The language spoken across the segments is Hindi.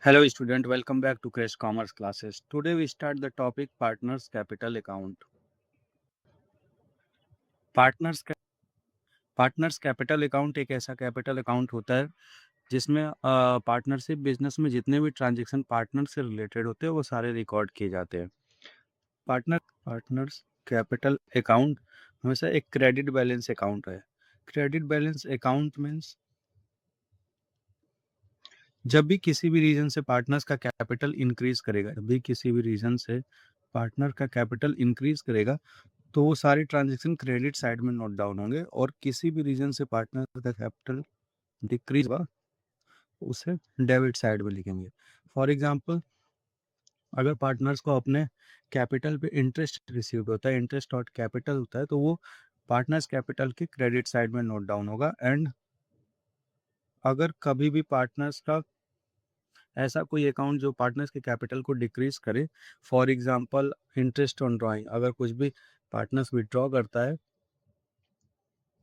Hello student, welcome back to Crash Commerce classes. Today we start the topic Partners Capital Account. Partners partners capital account एक ऐसा कैपिटल अकाउंट होता है जिसमें पार्टनरशिप बिजनेस में जितने भी ट्रांजैक्शन पार्टनर से रिलेटेड होते हैं वो सारे रिकॉर्ड किए जाते हैं। पार्टनर्स कैपिटल अकाउंट हमेशा एक क्रेडिट बैलेंस अकाउंट है। क्रेडिट बैलेंस अकाउंट मीन्स जब भी किसी भी रीजन से पार्टनर्स का कैपिटल इंक्रीज करेगा, जब भी किसी भी रीजन से पार्टनर का कैपिटल इंक्रीज करेगा तो वो सारे ट्रांजैक्शन क्रेडिट साइड में नोट डाउन होंगे और किसी भी रीजन से पार्टनर का कैपिटल डिक्रीज होगा उसे डेबिट साइड में लिखेंगे। फॉर एग्जांपल, अगर पार्टनर्स को अपने कैपिटल पे इंटरेस्ट रिसीव होता है, इंटरेस्ट और कैपिटल होता है, तो वो पार्टनर्स कैपिटल के क्रेडिट साइड में नोट डाउन होगा। एंड अगर कभी भी पार्टनर्स का ऐसा कोई अकाउंट जो पार्टनर्स के कैपिटल को डिक्रीज करे, for example interest on drawing, अगर कुछ भी पार्टनर्स विड्रॉ करता है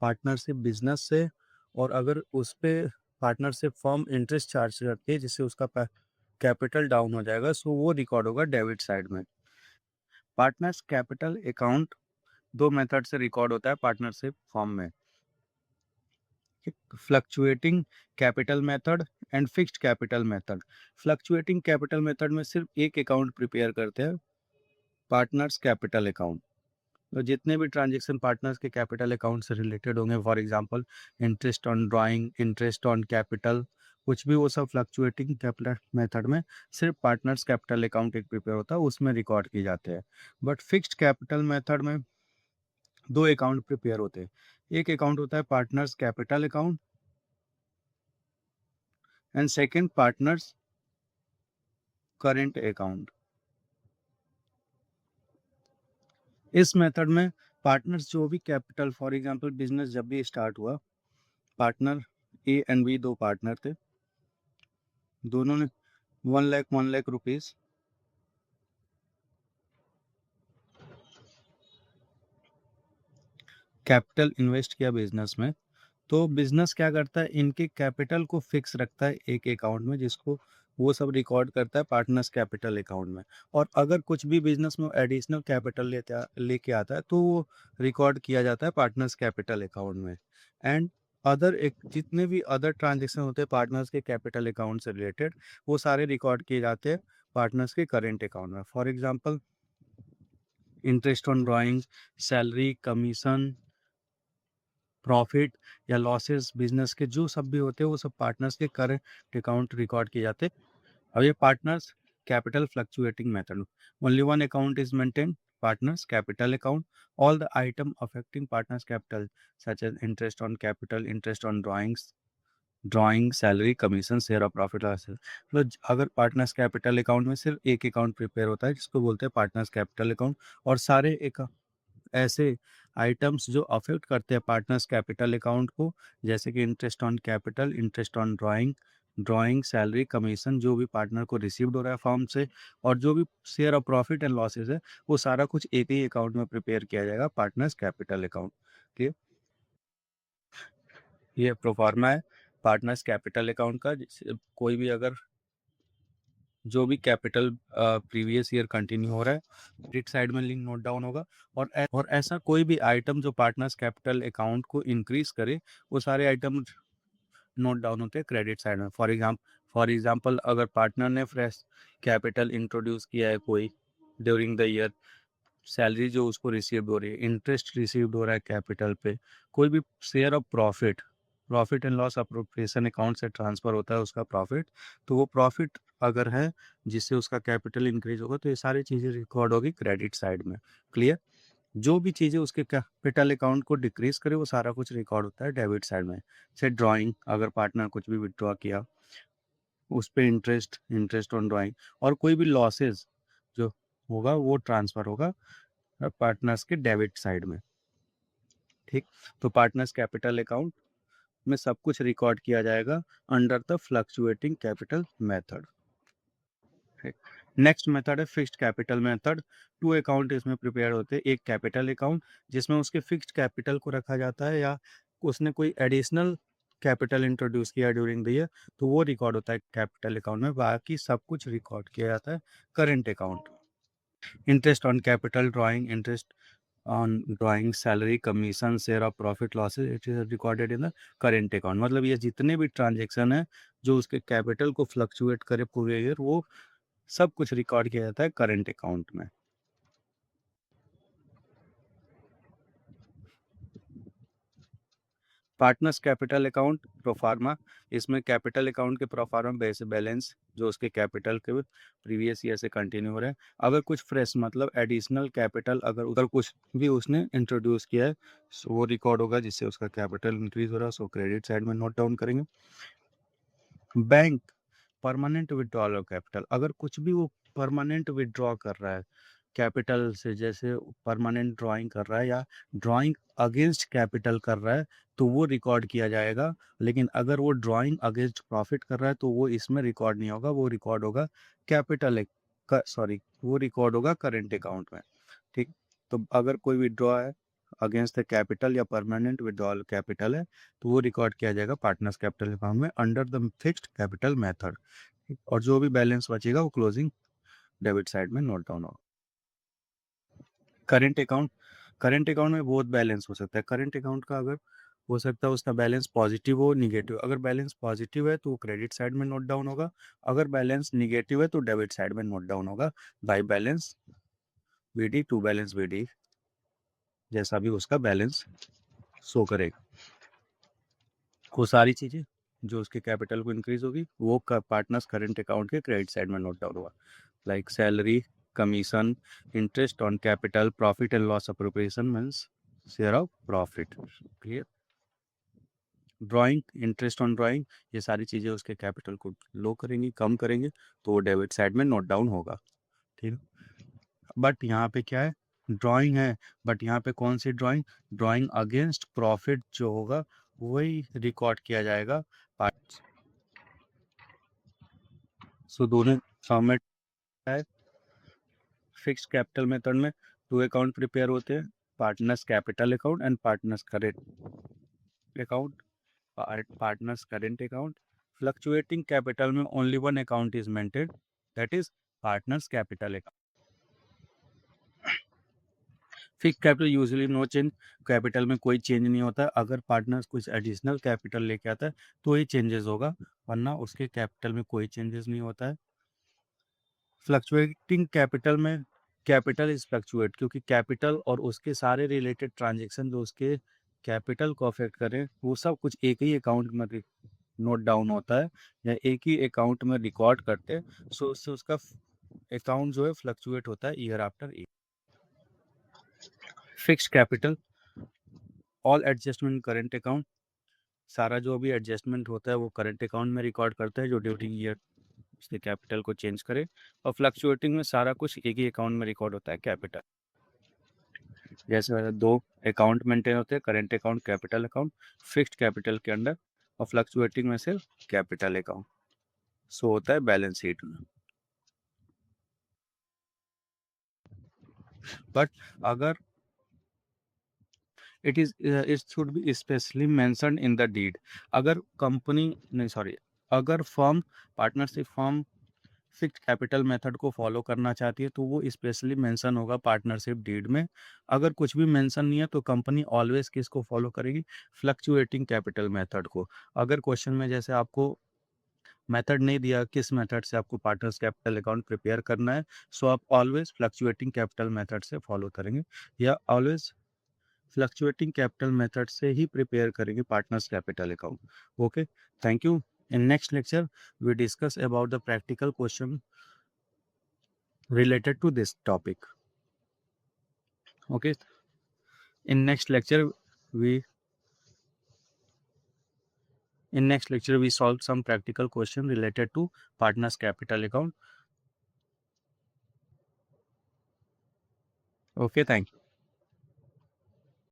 पार्टनरशिप बिजनेस से और अगर उस पे पार्टनरशिप फर्म इंटरेस्ट चार्ज करती है जिससे उसका कैपिटल डाउन हो जाएगा, सो वो रिकॉर्ड होगा डेबिट साइड में। पार्टनर्स कैपिटल अकाउंट दो मेथड से रिकॉर्ड होता है पार्टनरशिप फर्म में, fluctuating capital method and fixed capital method. Fluctuating capital method में सिर्फ एक अकाउंट प्रिपेयर करते हैं, पार्टनर्स कैपिटल अकाउंट। तो जितने भी ट्रांजैक्शन पार्टनर्स के कैपिटल अकाउंट से रिलेटेड होंगे, for example interest on drawing, interest on capital, कुछ भी, वो सब फ्लक्चुएटिंग कैपिटल मेथड में सिर्फ पार्टनर्स कैपिटल अकाउंट एक प्रिपेयर होता है, उसमें रिकॉर्ड किए जाते हैं। बट फिक्स्ड कैपिटल मेथड में दो अकाउंट प्रिपेयर होते हैं। एक अकाउंट होता है partners capital account and second partners current account. इस मेथड में पार्टनर्स जो भी कैपिटल, फॉर एग्जांपल बिजनेस जब भी स्टार्ट हुआ, पार्टनर ए एंड बी दो पार्टनर थे, दोनों ने 1 लाख रुपीज कैपिटल इन्वेस्ट किया बिजनेस में। तो बिजनेस क्या करता है, इनके कैपिटल को फिक्स रखता है एक अकाउंट में, जिसको वो सब रिकॉर्ड करता है पार्टनर्स कैपिटल अकाउंट में। और अगर कुछ भी बिजनेस में एडिशनल कैपिटल लेके आता है तो वो रिकॉर्ड किया जाता है पार्टनर्स कैपिटल अकाउंट में। एंड अदर एक जितने भी अदर ट्रांजेक्शन होते हैं पार्टनर्स के कैपिटल अकाउंट से रिलेटेड, वो सारे रिकॉर्ड किए जाते हैं पार्टनर्स के करेंट अकाउंट में। For example interest on drawing, salary, commission, profit या लॉसेस, बिजनेस के जो सब भी होते हैं वो सब पार्टनर्स के करंट अकाउंट रिकॉर्ड किए जाते हैं। अब ये partners capital fluctuating method, only one account is maintain, partners capital account. All the item affecting partners capital such as interest on capital, interest on drawing, salary, commission, share of profit loss. मतलब अगर पार्टनर्स कैपिटल अकाउंट में सिर्फ एक अकाउंट प्रिपेयर होता है जिसको बोलते हैं पार्टनर्स कैपिटल अकाउंट, और सारे एक ऐसे आइटम्स जो अफेक्ट करते हैं पार्टनर्स कैपिटल अकाउंट को, जैसे कि interest on capital, interest on drawing, salary, commission, जो भी पार्टनर को रिसीव्ड हो रहा है फर्म से, और जो भी share of profit and losses है, वो सारा कुछ एक ही अकाउंट में प्रिपेयर किया जाएगा, पार्टनर्स कैपिटल अकाउंट। ठीक है, ये प्रोफार्मा है पार्टनर्स कैपिटल अकाउंट का। कोई भी अगर जो भी कैपिटल प्रीवियस ईयर कंटिन्यू हो रहा है, क्रेडिट साइड में लिंक नोट डाउन होगा। और ऐसा कोई भी आइटम जो पार्टनर्स कैपिटल अकाउंट को इंक्रीज करे, वो सारे आइटम नोट डाउन होते हैं क्रेडिट साइड में। फॉर एग्जांपल अगर पार्टनर ने फ्रेश कैपिटल इंट्रोड्यूस किया है कोई ड्यूरिंग द ईयर, सैलरी जो उसको रिसीव हो रही है, इंटरेस्ट रिसीव हो रहा है कैपिटल पे, कोई भी share of profit and loss appropriation account से ट्रांसफर होता है उसका प्रॉफिट, तो वो प्रॉफिट अगर है जिससे उसका कैपिटल इंक्रीज होगा, तो ये सारी चीज़ें रिकॉर्ड होगी क्रेडिट साइड में। क्लियर? जो भी चीज़ें उसके कैपिटल अकाउंट को डिक्रीज करे वो सारा कुछ रिकॉर्ड होता है डेबिट साइड में। से ड्राइंग, अगर पार्टनर कुछ भी विड्रॉ किया उस पे इंटरेस्ट ऑन ड्राइंग, और कोई भी लॉसेस जो होगा वो ट्रांसफर होगा पार्टनर्स के डेबिट साइड में। ठीक, तो पार्टनर्स कैपिटल अकाउंट में सब कुछ रिकॉर्ड किया जाएगा under the fluctuating capital method. Next method है fixed capital method. Two account इसमें प्रिपेयर होते हैं, एक कैपिटल अकाउंट जिसमें उसके फिक्स्ड कैपिटल को रखा जाता है, या उसने कोई एडिशनल कैपिटल इंट्रोड्यूस किया ड्यूरिंग द ईयर, तो वो रिकॉर्ड होता है कैपिटल अकाउंट में। बाकी सब कुछ रिकॉर्ड किया जाता है current account. Interest on capital drawing, interest on drawing, salary, commission, share of profit losses, it is recorded in the current account. मतलब ये जितने भी ट्रांजेक्शन है जो उसके कैपिटल को फ्लक्चुएट करे पूरे ईयर, वो सब कुछ रिकॉर्ड किया जाता है करेंट अकाउंट में। पार्टनर्स कैपिटल अकाउंट प्रोफार्मा, इसमें कैपिटल अकाउंट के प्रोफार्मा बेस बैलेंस जो उसके कैपिटल के प्रीवियस ईयर से कंटिन्यू हो रहा है। अगर कुछ फ्रेश मतलब एडिशनल कैपिटल अगर उधर कुछ भी उसने इंट्रोड्यूस किया है, सो वो रिकॉर्ड होगा जिससे उसका कैपिटल इंक्रीज हो रहा है, सो क्रेडिट साइड में नोट डाउन करेंगे। Bank permanent withdrawal of capital, अगर कुछ भी वो परमानेंट विड्रॉ कर रहा है कैपिटल से, जैसे परमानेंट ड्राइंग कर रहा है या ड्राइंग अगेंस्ट कैपिटल कर रहा है, तो वो रिकॉर्ड किया जाएगा। लेकिन अगर वो ड्राइंग अगेंस्ट प्रॉफिट कर रहा है तो वो इसमें रिकॉर्ड नहीं होगा, वो रिकॉर्ड होगा कैपिटल, सॉरी, वो रिकॉर्ड होगा करेंट अकाउंट में। ठीक, तो अगर कोई विड्रॉ है अगेंस्ट द कैपिटल या परमानेंट विड्रॉल कैपिटल है, तो वो रिकॉर्ड किया जाएगा पार्टनर्स कैपिटल अकाउंट में under the fixed capital method. और जो भी बैलेंस बचेगा वो क्लोजिंग डेबिट साइड में नोट डाउन होगा। करेंट अकाउंट, करेंट अकाउंट में बहुत बैलेंस हो सकता है। करेंट अकाउंट का अगर हो सकता है उसका बैलेंस पॉजिटिव हो, निगेटिव। अगर बैलेंस पॉजिटिव है तो वो क्रेडिट साइड में नोट डाउन होगा, अगर बैलेंस निगेटिव है तो डेबिट साइड में नोट डाउन होगा by balance BD to balance BD, जैसा भी उसका बैलेंस शो करेगा। वो सारी चीज़ें जो उसके कैपिटल को इंक्रीज होगी वो पार्टनर्स करेंट अकाउंट के क्रेडिट साइड में नोट डाउन होगा, like salary, commission, interest on capital, profit and loss appropriation means share of profit. Clear? Drawing, interest on drawing, ये सारी चीज़ें उसके कैपिटल को लो करेंगी, कम करेंगे, तो वो डेबिट साइड में नोट डाउन होगा। ठीक है, बट यहाँ पे क्या है, ड्राइंग है, बट यहाँ पे कौन सी ड्राइंग, ड्राइंग अगेंस्ट प्रॉफिट जो होगा वही रिकॉर्ड किया जाएगा। सो दोनों फॉर्मेट है। फिक्स कैपिटल मेथड में 2 अकाउंट प्रिपेयर होते हैं, partners capital account and partners current account. Partners current account, fluctuating capital में only one account is maintain, that is partners capital account. Fix capital usually no change, capital में कोई चेंज नहीं होता। अगर पार्टनर्स कुछ एडिशनल कैपिटल लेके आता है तो ही चेंजेस होगा, वरना उसके कैपिटल में कोई चेंजेस नहीं होता है। फ्लक्चुएटिंग कैपिटल में कैपिटल इज फ्लक्चुएट, क्योंकि कैपिटल और उसके सारे रिलेटेड ट्रांजेक्शन जो उसके कैपिटल को अफेक्ट करें वो सब कुछ एक ही अकाउंट में नोट डाउन होता है या एक ही अकाउंट में रिकॉर्ड करते हैं। सो उससे उसका अकाउंट जो है फ्लक्चुएट होता है year after year. Fixed capital, all adjustment current account, सारा जो भी एडजस्टमेंट होता है वो करंट अकाउंट में रिकॉर्ड करता है जो ड्यूरिंग ईयर उसके कैपिटल को चेंज करे। और फ्लक्चुएटिंग में सारा कुछ एक ही अकाउंट में रिकॉर्ड होता है कैपिटल। जैसे 2 अकाउंट मेंटेन होते हैं, current account, capital account, fixed capital के अंडर, और फ्लक्चुएटिंग में सिर्फ कैपिटल अकाउंट सो होता है बैलेंस शीट में। बट अगर it should be specially mentioned in the deed, अगर कंपनी नहीं सॉरी अगर firm, partnership firm fixed capital method को फॉलो करना चाहती है तो वो स्पेशली मेंशन होगा पार्टनरशिप डीड में। अगर कुछ भी मेंशन नहीं है तो कंपनी ऑलवेज किसको फॉलो करेगी, फ्लक्चुएटिंग कैपिटल मेथड को। अगर क्वेश्चन में जैसे आपको मेथड नहीं दिया किस मेथड से आपको पार्टनर्स कैपिटल अकाउंट प्रिपेयर करना है, सो आप ऑलवेज फ्लक्चुएटिंग कैपिटल मेथड से फॉलो करेंगे या ऑलवेज फ्लक्चुएटिंग कैपिटल मेथड से ही प्रिपेयर करेंगे partners capital account. Okay, thank you. In next lecture, we discuss about the practical question related to this topic. Okay. In next lecture, we solve some practical question related to partners capital account. Okay, thank you.